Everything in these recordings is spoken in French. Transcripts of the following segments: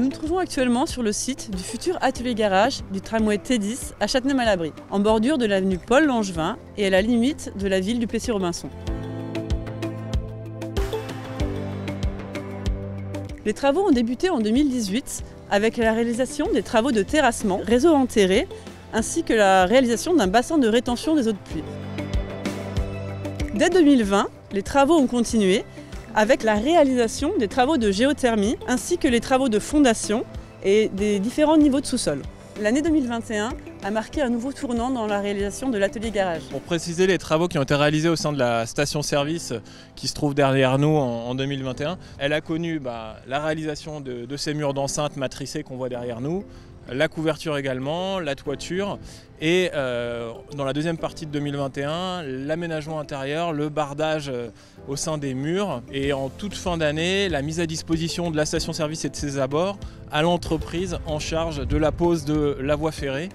Nous nous trouvons actuellement sur le site du futur atelier-garage du tramway T10 à Châtenay-Malabry, en bordure de l'avenue Paul Langevin et à la limite de la ville du Plessis-Robinson. Les travaux ont débuté en 2018 avec la réalisation des travaux de terrassement, réseau enterré, ainsi que la réalisation d'un bassin de rétention des eaux de pluie. Dès 2020, les travaux ont continué avec la réalisation des travaux de géothermie ainsi que les travaux de fondation et des différents niveaux de sous-sol. L'année 2021 a marqué un nouveau tournant dans la réalisation de l'atelier garage. Pour préciser les travaux qui ont été réalisés au sein de la station-service qui se trouve derrière nous en 2021, elle a connu la réalisation de ces murs d'enceinte matricés qu'on voit derrière nous, la couverture également, la toiture et dans la deuxième partie de 2021, l'aménagement intérieur, le bardage au sein des murs et en toute fin d'année, la mise à disposition de la station-service et de ses abords à l'entreprise en charge de la pose de la voie ferrée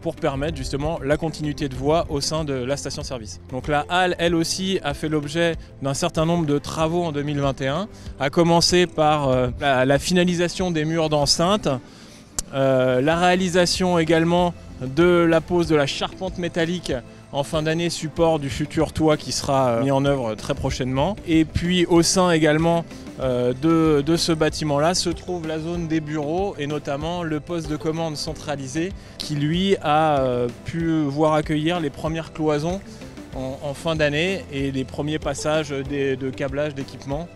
pour permettre justement la continuité de voie au sein de la station-service. Donc la halle, elle aussi, a fait l'objet d'un certain nombre de travaux en 2021, à commencer par la finalisation des murs d'enceinte, la réalisation également de la pose de la charpente métallique en fin d'année, support du futur toit qui sera mis en œuvre très prochainement. Et puis au sein également de ce bâtiment-là se trouve la zone des bureaux et notamment le poste de commande centralisé qui lui a pu voir accueillir les premières cloisons en fin d'année et les premiers passages de câblage d'équipement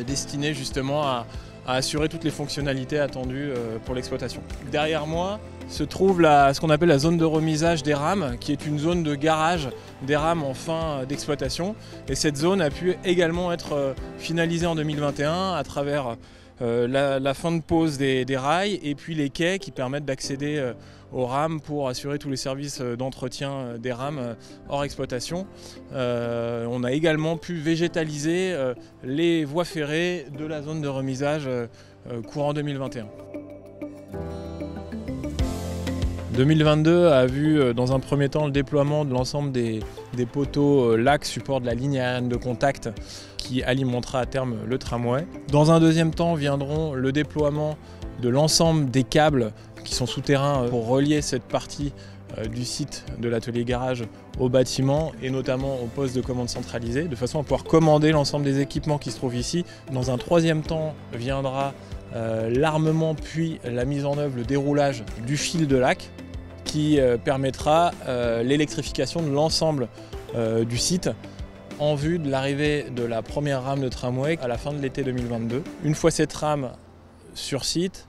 destinés justement à assurer toutes les fonctionnalités attendues pour l'exploitation. Derrière moi se trouve ce qu'on appelle la zone de remisage des rames, qui est une zone de garage des rames en fin d'exploitation. Et cette zone a pu également être finalisée en 2021 à travers la fin de pose des rails et puis les quais qui permettent d'accéder aux rames pour assurer tous les services d'entretien des rames hors exploitation. On a également pu végétaliser les voies ferrées de la zone de remisage courant 2021. 2022 a vu dans un premier temps le déploiement de l'ensemble des poteaux LAC, support de la ligne aérienne de contact qui alimentera à terme le tramway. Dans un deuxième temps viendront le déploiement de l'ensemble des câbles qui sont souterrains pour relier cette partie du site de l'atelier garage au bâtiment et notamment au poste de commande centralisé, de façon à pouvoir commander l'ensemble des équipements qui se trouvent ici. Dans un troisième temps viendra l'armement puis la mise en œuvre, le déroulage du fil de lac qui permettra l'électrification de l'ensemble du site en vue de l'arrivée de la première rame de tramway à la fin de l'été 2022. Une fois cette rame sur site,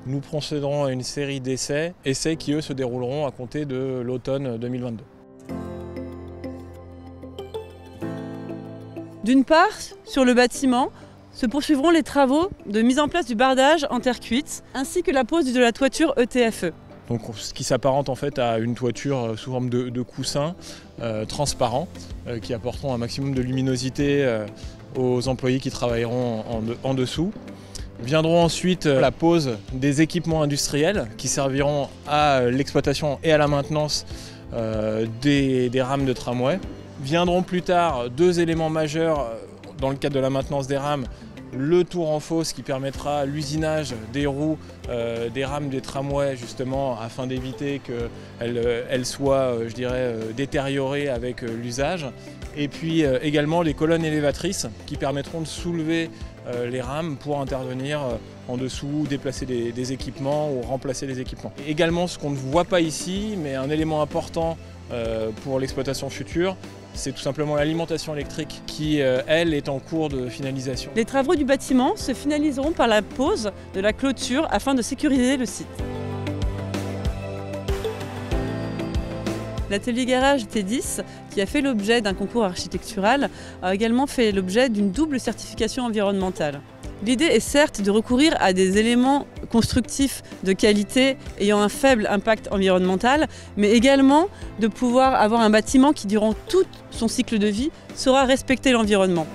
nous procéderons à une série d'essais qui eux se dérouleront à compter de l'automne 2022. D'une part, sur le bâtiment, se poursuivront les travaux de mise en place du bardage en terre cuite, ainsi que la pose de la toiture ETFE. Donc, ce qui s'apparente en fait à une toiture sous forme de coussin transparent qui apporteront un maximum de luminosité aux employés qui travailleront en dessous. Viendront ensuite la pose des équipements industriels qui serviront à l'exploitation et à la maintenance des rames de tramway. Viendront plus tard deux éléments majeurs dans le cadre de la maintenance des rames. Le tour en fosse qui permettra l'usinage des roues des rames des tramways justement afin d'éviter qu'elles soient détériorées avec l'usage. Et puis également les colonnes élévatrices qui permettront de soulever les rames pour intervenir en dessous, déplacer des équipements ou remplacer des équipements. Et également ce qu'on ne voit pas ici mais un élément important pour l'exploitation future, c'est tout simplement l'alimentation électrique qui, elle, est en cours de finalisation. Les travaux du bâtiment se finaliseront par la pose de la clôture afin de sécuriser le site. L'atelier garage T10, qui a fait l'objet d'un concours architectural, a également fait l'objet d'une double certification environnementale. L'idée est certes de recourir à des éléments constructifs de qualité ayant un faible impact environnemental, mais également de pouvoir avoir un bâtiment qui, durant tout son cycle de vie, saura respecter l'environnement.